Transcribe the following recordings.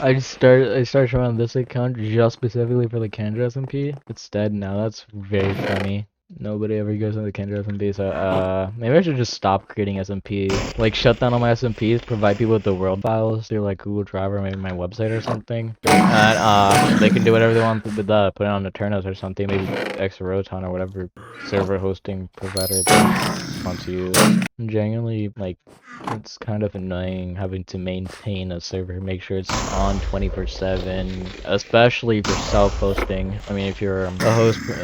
I started showing this account just specifically for the Kandrew SMP. It's dead now. That's very funny. Nobody ever goes into the Kandrew SMP, so maybe I should just stop creating SMP. Like shut down all my SMPs, provide people with the world files through like Google Drive or maybe my website or something. And they can do whatever they want with that, put it on Eternos or something, maybe Xroton or whatever server hosting provider they want to use. Genuinely, like, it's kind of annoying having to maintain a server, make sure it's on 24/7, especially for self-hosting. I mean, if you're a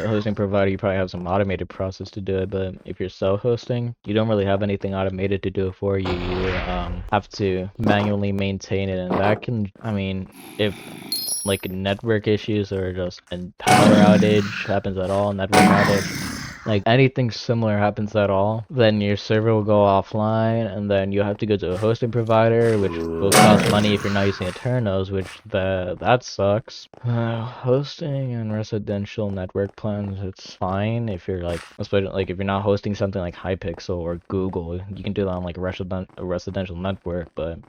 hosting provider, you probably have some automated process to do it, but if you're self-hosting, you don't really have anything automated to do it for you. You have to manually maintain it, and that can, I mean, if like network issues or just a power outage happens at all, network outage, like anything similar happens at all, then your server will go offline, and then you have to go to a hosting provider, which will cost money if you're not using Eternos, which that sucks. Hosting and residential network plans, it's fine if you're like, especially like if you're not hosting something like Hypixel or Google, you can do that on like a residential network, but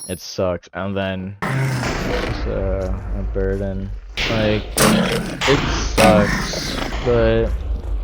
it sucks. And then it's just a burden. Like, it sucks, but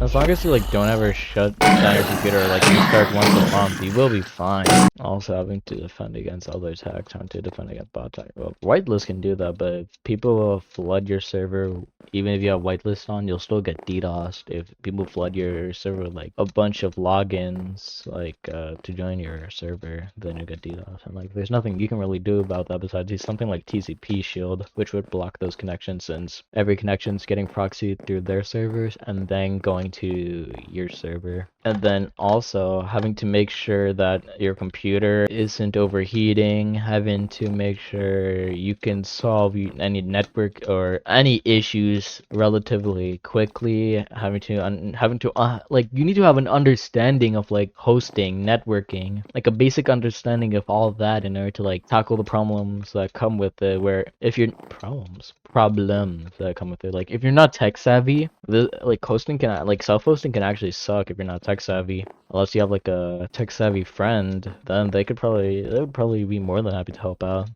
as long as you like don't ever shut down your computer or like restart once a month, you will be fine. Also having to defend against other attacks, having to defend against bot attack. Well, whitelist can do that, but if people will flood your server, even if you have whitelist on, you'll still get DDoSed. If people flood your server with like a bunch of logins, like to join your server, then you get DDoSed. And like, there's nothing you can really do about that besides use something like TCP Shield, which would block those connections since every connection's getting proxied through their servers and then going to your server. And then also having to make sure that your computer isn't overheating, having to make sure you can solve any network or any issues relatively quickly, having to like, you need to have an understanding of like hosting, networking, like a basic understanding of all of that in order to like tackle the problems that come with it, where if you're problems that come with it, like if you're not tech savvy, like hosting can, like self-hosting can actually suck if you're not tech savvy. Unless you have like a tech savvy friend, then they would probably be more than happy to help out.